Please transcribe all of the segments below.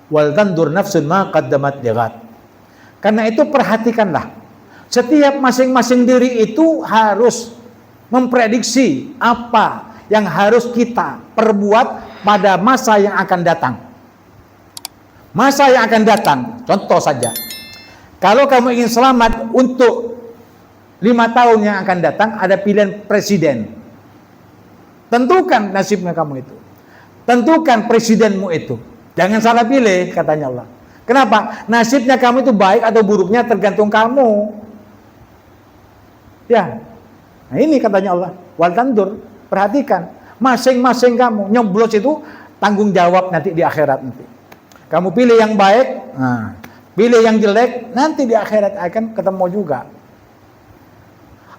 Wal tandur nafsun ma qaddamat lighad. Karena itu perhatikanlah. Setiap masing-masing diri itu harus memprediksi apa yang harus kita perbuat pada masa yang akan datang. Masa yang akan datang, contoh saja. Kalau kamu ingin selamat untuk 5 tahun yang akan datang, ada pilihan presiden. Tentukan nasibnya kamu itu. Tentukan presidenmu itu. Jangan salah pilih, katanya Allah. Kenapa? Nasibnya kamu itu baik atau buruknya tergantung kamu. Ya. Nah ini katanya Allah. Wal tandur, perhatikan. Masing-masing kamu nyoblos itu tanggung jawab nanti di akhirat nanti. Kamu pilih yang baik, nah, pilih yang jelek, nanti di akhirat akan ketemu juga.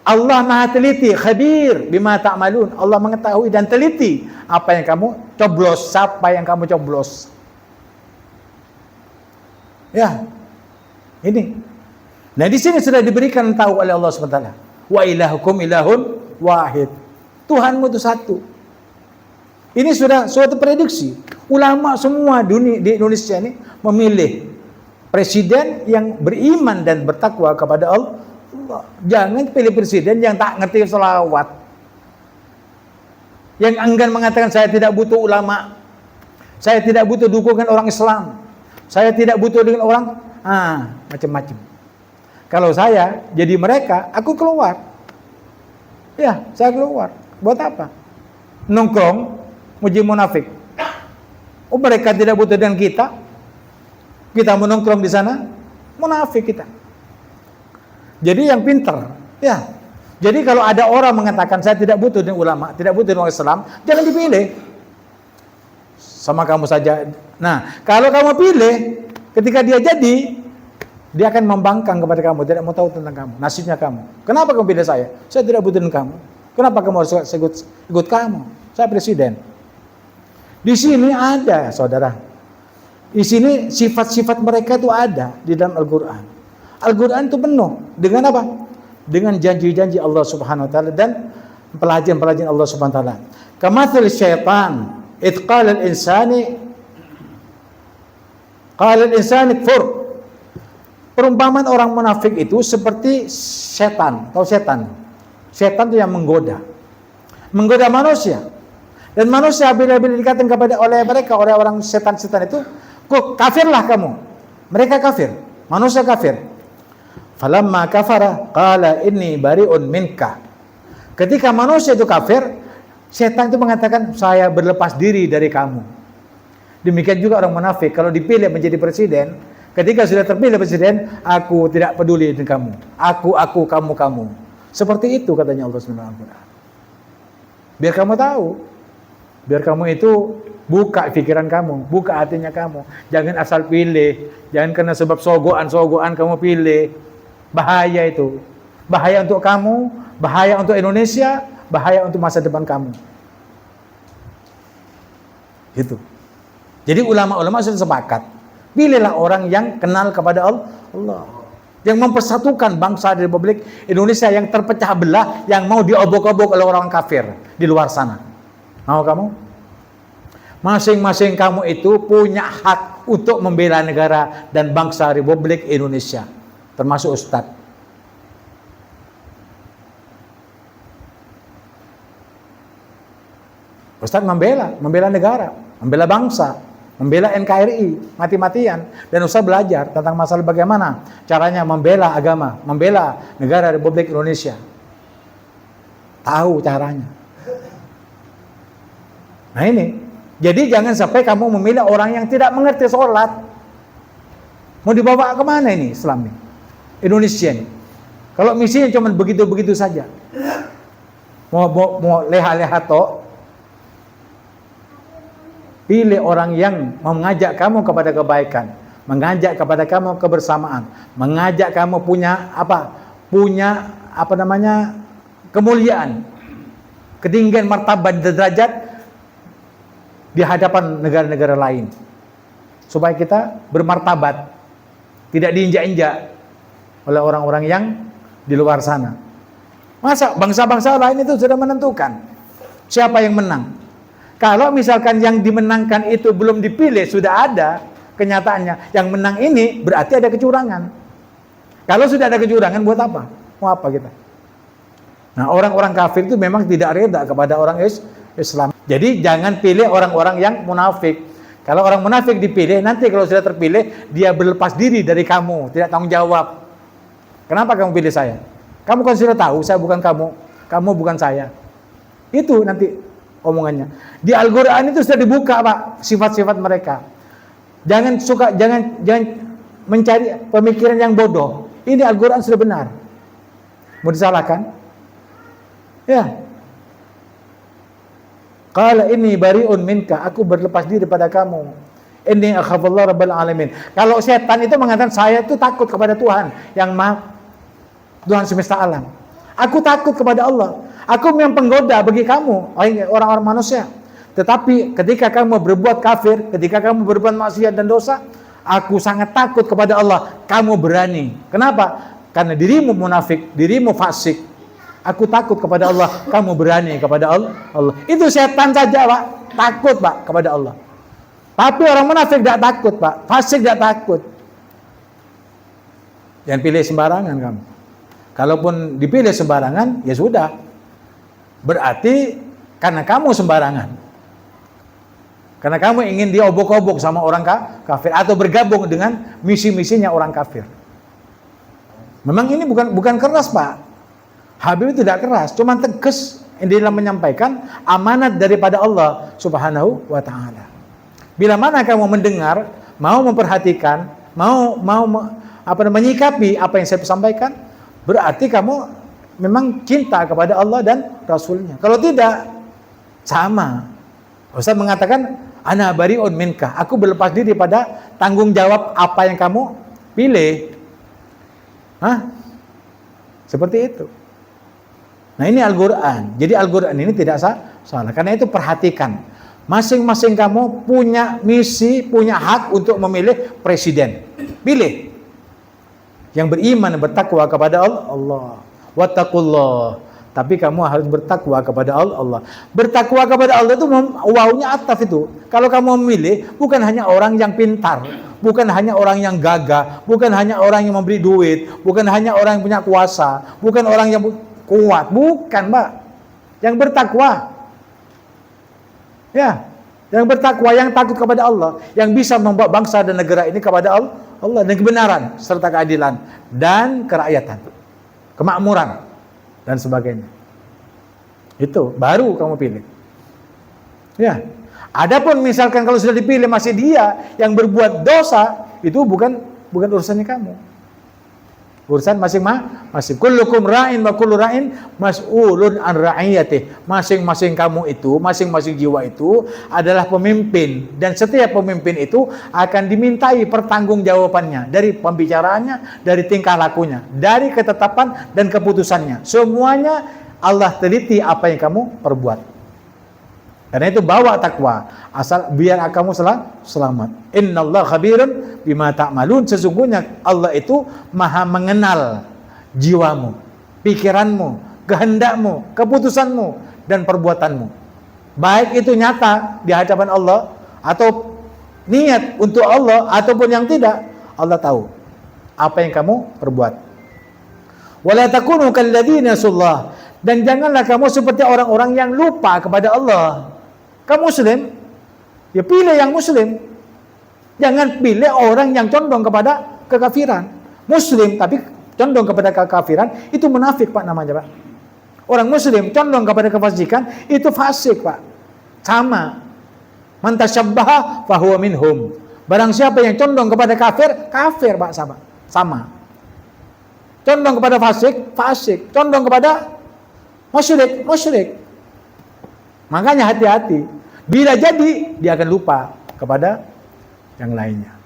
Allah Maha teliti, khabir bima ta'malun. Allah mengetahui dan teliti apa yang kamu coblos, siapa yang kamu coblos. Ya. Ini. Nah, di sini sudah diberikan tahu oleh Allah SWT. Wa ilahukum ilahun wahid. Tuhanmu itu satu. Ini sudah suatu prediksi. Ulama semua di Indonesia ini memilih presiden yang beriman dan bertakwa kepada Allah. Jangan pilih presiden yang tak ngerti selawat, yang enggan mengatakan saya tidak butuh ulama, saya tidak butuh dukungan orang Islam, saya tidak butuh dengan orang macam-macam. Kalau saya jadi mereka, aku keluar. Ya, saya keluar. Buat apa? Nongkrong, muji munafik. Oh, mereka tidak butuh dengan kita. Kita menongkrong di sana, munafik kita. Jadi yang pintar, ya. Jadi kalau ada orang mengatakan saya tidak butuh dengan ulama, tidak butuh dengan orang Islam, jangan dipilih. Sama kamu saja. Nah, kalau kamu pilih, ketika dia jadi, dia akan membangkang kepada kamu, tidak mau tahu tentang kamu, nasibnya kamu. Kenapa kamu pilih saya? Saya tidak butuh dengan kamu. Kenapa kamu harus ikut kamu? Saya presiden. Di sini ada, saudara. Di sini sifat-sifat mereka itu ada di dalam Al-Quran. Al-Quran itu penuh dengan apa? Dengan janji-janji Allah Subhanahu Wa Taala dan pelajaran-pelajaran Allah Subhanahu Wa Taala. Kamathil syaitan, id qala al-insani kfur. Perumpamaan orang munafik itu seperti setan. Tahu setan? Setan itu yang menggoda manusia. Dan manusia bila dikatakan kepada oleh mereka, oleh orang setan-setan itu, kafirlah kamu. Mereka kafir, manusia kafir. Falamma kafara qala inni bari'un minka. Ketika manusia itu kafir, setan itu mengatakan saya berlepas diri dari kamu. Demikian juga orang munafik kalau dipilih menjadi presiden, ketika sudah terpilih presiden, aku tidak peduli dengan kamu. Aku, kamu. Seperti itu katanya Allah SWT. Biar kamu tahu. Biar kamu itu buka pikiran kamu, buka hatinya kamu. Jangan asal pilih, jangan karena sebab sogoan kamu pilih. Bahaya itu. Bahaya untuk kamu, bahaya untuk Indonesia, bahaya untuk masa depan kamu. Gitu. Jadi ulama-ulama sudah sepakat. Pilihlah orang yang kenal kepada Allah. Yang mempersatukan bangsa di Republik Indonesia yang terpecah belah, yang mau diobok-obok oleh orang kafir di luar sana. Mau kamu? Masing-masing kamu itu punya hak untuk membela negara dan bangsa Republik Indonesia. Termasuk Ustadz. Ustadz membela negara, membela bangsa, membela NKRI, mati-matian. Dan Ustadz belajar tentang masalah bagaimana caranya membela agama, membela negara Republik Indonesia. Tahu caranya. Nah ini, jadi jangan sampai kamu memilih orang yang tidak mengerti sholat. Mau dibawa kemana ini Islam ini? Indonesia ini. Kalau misinya cuma begitu-begitu saja. Mau leha-leha toh. Pilih orang yang mengajak kamu kepada kebaikan, mengajak kepada kamu kebersamaan, mengajak kamu punya kemuliaan, ketinggian martabat derajat di hadapan negara-negara lain. Supaya kita bermartabat, tidak diinjak-injak oleh orang-orang yang di luar sana. Masa bangsa-bangsa lain itu sudah menentukan siapa yang menang. Kalau misalkan yang dimenangkan itu belum dipilih, sudah ada, kenyataannya. Yang menang ini berarti ada kecurangan. Kalau sudah ada kecurangan, buat apa? Mau apa kita? Nah, orang-orang kafir itu memang tidak reda kepada orang Islam. Jadi jangan pilih orang-orang yang munafik. Kalau orang munafik dipilih, nanti kalau sudah terpilih, dia berlepas diri dari kamu, tidak tanggung jawab. Kenapa kamu pilih saya? Kamu kan sudah tahu, saya bukan kamu bukan saya. Itu nanti omongannya. Di Al-Quran itu sudah dibuka, Pak, sifat-sifat mereka. Jangan mencari pemikiran yang bodoh. Ini Al-Quran sudah benar. Mau disalahkan? Ya. Qala inni bari'un minka, aku berlepas diri pada kamu. Inni akhafullah rabbal alamin. Kalau setan itu mengatakan saya itu takut kepada Tuhan yang Maha, Tuhan semesta alam. Aku takut kepada Allah. Aku memang penggoda bagi kamu, orang-orang manusia. Tetapi ketika kamu berbuat kafir, ketika kamu berbuat maksiat dan dosa, aku sangat takut kepada Allah. Kamu berani. Kenapa? Karena dirimu munafik, dirimu fasik. Aku takut kepada Allah, kamu berani kepada Allah. Itu setan saja, Pak. Takut, Pak, kepada Allah. Tapi orang munafik tidak takut, Pak. Fasik tidak takut. Jangan pilih sembarangan kamu. Kalaupun dipilih sembarangan, ya sudah. Berarti karena kamu sembarangan. Karena kamu ingin diobok-obok sama orang kafir atau bergabung dengan misi-misinya orang kafir. Memang ini bukan keras, Pak. Habib tidak keras, cuma tegas dalam menyampaikan amanat daripada Allah Subhanahu wa taala. Bila mana kamu mendengar, mau memperhatikan, mau menyikapi apa yang saya sampaikan, berarti kamu memang cinta kepada Allah dan Rasulnya. Kalau tidak, sama. Ustaz mengatakan, ana bari'un minka, aku berlepas diri pada tanggung jawab apa yang kamu pilih. Seperti itu. Nah, ini Al-Quran. Jadi Al-Quran ini tidak salah. Karena itu perhatikan. Masing-masing kamu punya misi, punya hak untuk memilih presiden. Pilih. Yang beriman, bertakwa kepada Allah. Wattaqullah. Tapi kamu harus bertakwa kepada Allah. Bertakwa kepada Allah itu wawunya ataf itu. Kalau kamu memilih, bukan hanya orang yang pintar, bukan hanya orang yang gagah, bukan hanya orang yang memberi duit, bukan hanya orang yang punya kuasa, bukan orang yang kuat, bukan, Mbak. Yang bertakwa. Ya, yang bertakwa, yang takut kepada Allah, yang bisa membawa bangsa dan negara ini kepada Allah dan kebenaran serta keadilan dan kerakyatan, kemakmuran dan sebagainya. Itu baru kamu pilih. Ya. Adapun misalkan kalau sudah dipilih masih dia yang berbuat dosa, itu bukan urusannya kamu. Urusan masing-masing. Kullukum ra'in wa kullu ra'in mas'ulun an ra'iyatih. Masing-masing kamu itu, masing-masing jiwa itu adalah pemimpin, dan setiap pemimpin itu akan dimintai pertanggungjawabannya dari pembicaraannya, dari tingkah lakunya, dari ketetapan dan keputusannya. Semuanya Allah teliti apa yang kamu perbuat. Karena itu bawa takwa, asal biar kamu selamat. Innallaha khabirun bima ta'malun. Sesungguhnya Allah itu maha mengenal jiwamu, pikiranmu, kehendakmu, keputusanmu, dan perbuatanmu. Baik itu nyata di hadapan Allah, atau niat untuk Allah, ataupun yang tidak, Allah tahu apa yang kamu perbuat. Wala takunu kalladzina nasullah. Dan janganlah kamu seperti orang-orang yang lupa kepada Allah. Kamu Muslim, ya pilih yang Muslim. Jangan pilih orang yang condong kepada kekafiran. Muslim tapi condong kepada kekafiran, itu munafik, Pak, namanya, Pak. Orang Muslim condong kepada kefasikan, itu fasik, Pak. Sama. Man tasyabbaha fahuwa minhum. Barang siapa yang condong kepada kafir, Pak, sama. Condong kepada fasik. Condong kepada musyrik. Makanya hati-hati. Bila jadi, dia akan lupa kepada yang lainnya.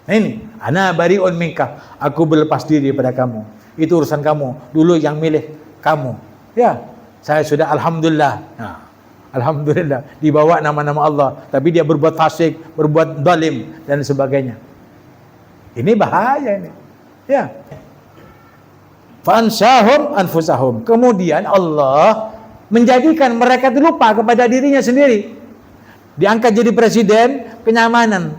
Nah ini, ana bari'un minka, aku berlepas diri pada kamu. Itu urusan kamu. Dulu yang milih kamu. Ya, saya sudah alhamdulillah. Nah, alhamdulillah dibawa nama-nama Allah, tapi dia berbuat fasik, berbuat zalim dan sebagainya. Ini bahaya ini. Ya. Fansahum anfusahum. Kemudian Allah menjadikan mereka lupa kepada dirinya sendiri. Diangkat jadi presiden, kenyamanan.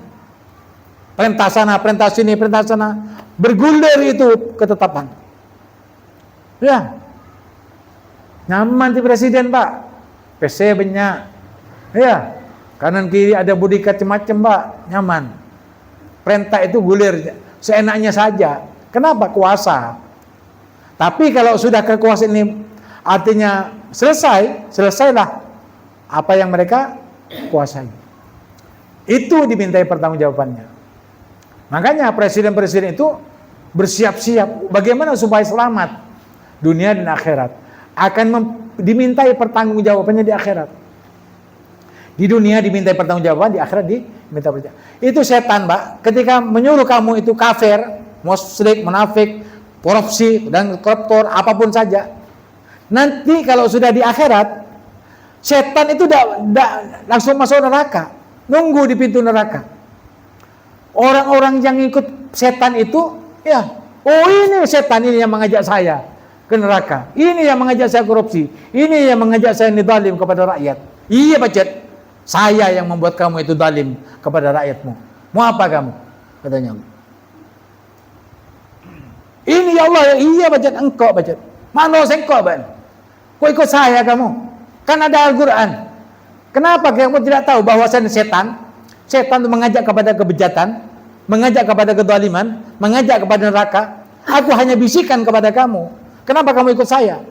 Perintah sana, perintah sini, perintah sana. Bergulir itu ketetapan. Ya. Nyaman di presiden, Pak. PC banyak. Ya. Kanan kiri ada bodyguard macam-macam, Pak. Nyaman. Perintah itu gulir seenaknya saja. Kenapa? Kuasa. Tapi kalau sudah kekuasaan ini artinya selesailah apa yang mereka kuasai. Itu dimintai pertanggungjawabannya. Makanya presiden-presiden itu bersiap-siap bagaimana supaya selamat dunia dan akhirat. Dimintai pertanggungjawabannya di akhirat. Di dunia dimintai pertanggungjawaban, di akhirat diminta pertanggungjawaban. Itu setan, Pak. Ketika menyuruh kamu itu kafir, musyrik, munafik, korupsi dan koruptor, apapun saja. Nanti kalau sudah di akhirat, setan itu langsung masuk neraka, nunggu di pintu neraka. Orang-orang yang ikut setan itu, ya, oh ini setan ini yang mengajak saya ke neraka, ini yang mengajak saya korupsi, ini yang mengajak saya zalim kepada rakyat. Iya Bacet, saya yang membuat kamu itu zalim kepada rakyatmu. Mau apa kamu? Katanya. Ini ya Allah, iya Bacet, engkau Bacet. Mana engkau Ban? Kok ikut saya kamu? Kan ada Al-Quran. Kenapa kamu tidak tahu bahwasan setan itu mengajak kepada kebejatan, mengajak kepada kezaliman, mengajak kepada neraka. Aku hanya bisikan kepada kamu. Kenapa kamu ikut saya?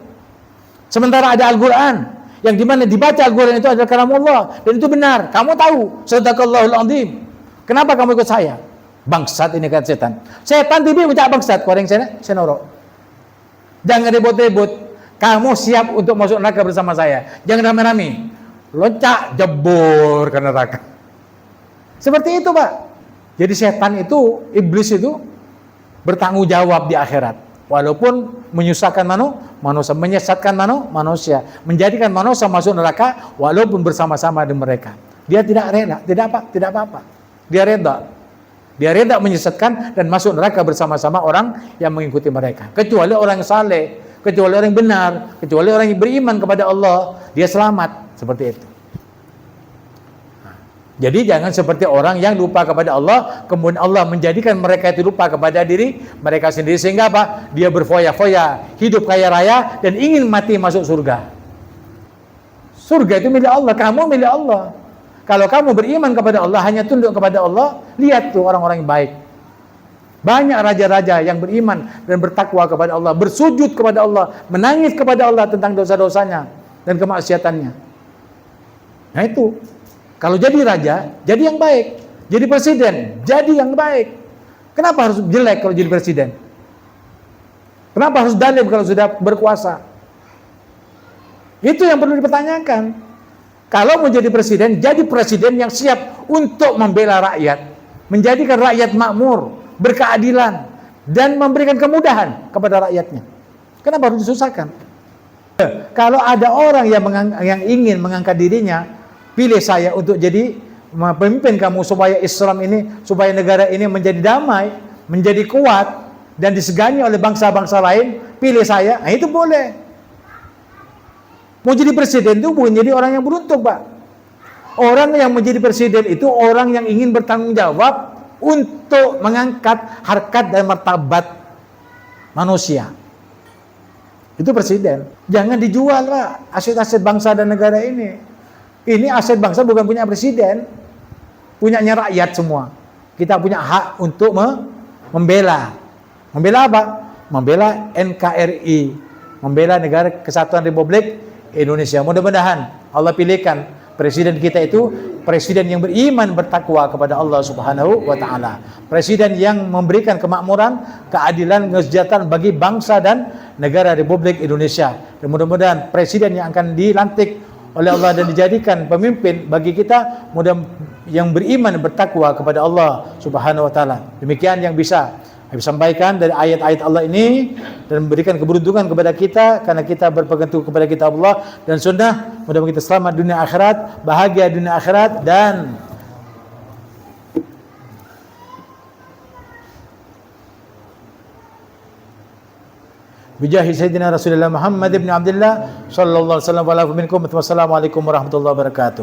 Sementara ada Al-Quran yang dimana dibaca Al-Quran itu adalah kalamullah dan itu benar. Kamu tahu, sadaqallahul azim. Kenapa kamu ikut saya? Bangsat ini kata setan. Setan tiba ucap bangsat, koreng senoro. Jangan ribut-ribut. Kamu siap untuk masuk neraka bersama saya. Jangan rame-rame. Loncat, jebur ke neraka. Seperti itu, Pak. Jadi setan itu, iblis itu bertanggung jawab di akhirat. Walaupun menyusahkan manusia, menyesatkan manusia, menjadikan manusia masuk neraka walaupun bersama-sama dengan mereka. Dia tidak rela, tidak apa-apa. Dia reda menyesatkan dan masuk neraka bersama-sama orang yang mengikuti mereka. Kecuali orang yang saleh, kecuali orang yang benar, kecuali orang yang beriman kepada Allah, dia selamat seperti itu. Jadi jangan seperti orang yang lupa kepada Allah, kemudian Allah menjadikan mereka itu lupa kepada diri mereka sendiri, sehingga apa? Dia berfoya-foya, hidup kaya raya dan ingin mati masuk surga. Surga itu milik Allah, kamu milik Allah. Kalau kamu beriman kepada Allah, hanya tunduk kepada Allah, lihat tuh orang-orang yang baik. Banyak raja-raja yang beriman dan bertakwa kepada Allah, bersujud kepada Allah, menangis kepada Allah tentang dosa-dosanya dan kemaksiatannya. Nah itu, kalau jadi raja, jadi yang baik. Jadi presiden, jadi yang baik. Kenapa harus jelek kalau jadi presiden? Kenapa harus zalim kalau sudah berkuasa? Itu yang perlu dipertanyakan. Kalau mau jadi presiden yang siap untuk membela rakyat, menjadikan rakyat makmur, berkeadilan, dan memberikan kemudahan kepada rakyatnya. Kenapa harus disusahkan? Kalau ada orang yang ingin mengangkat dirinya, pilih saya untuk jadi pemimpin kamu supaya Islam ini, supaya negara ini menjadi damai, menjadi kuat, dan disegani oleh bangsa-bangsa lain, pilih saya, nah itu boleh. Mau jadi presiden itu bukan jadi orang yang beruntung, Pak. Orang yang menjadi presiden itu orang yang ingin bertanggung jawab untuk mengangkat harkat dan martabat manusia. Itu presiden. Jangan dijual, Pak, aset-aset bangsa dan negara ini. Ini aset bangsa bukan punya presiden, punyanya rakyat semua. Kita punya hak untuk membela. Membela apa? Membela NKRI, membela Negara Kesatuan Republik Indonesia. Mudah-mudahan Allah pilihkan presiden kita itu presiden yang beriman, bertakwa kepada Allah Subhanahu wa taala. Presiden yang memberikan kemakmuran, keadilan, kesejahteraan bagi bangsa dan negara Republik Indonesia. Dan mudah-mudahan presiden yang akan dilantik oleh Allah dan dijadikan pemimpin bagi kita mudah yang beriman, bertakwa kepada Allah Subhanahu wa taala. Demikian yang bisa saya sampaikan dari ayat-ayat Allah ini dan memberikan keberuntungan kepada kita karena kita berpegang teguh kepada kitab Allah dan sunnah. Mudah-mudahan kita selamat dunia akhirat, bahagia dunia akhirat, dan bijahi sayyidina Rasulullah Muhammad ibn Abdullah sallallahu alaihi wasallam wa ala minkum. Wassalamualaikum warahmatullahi wabarakatuh.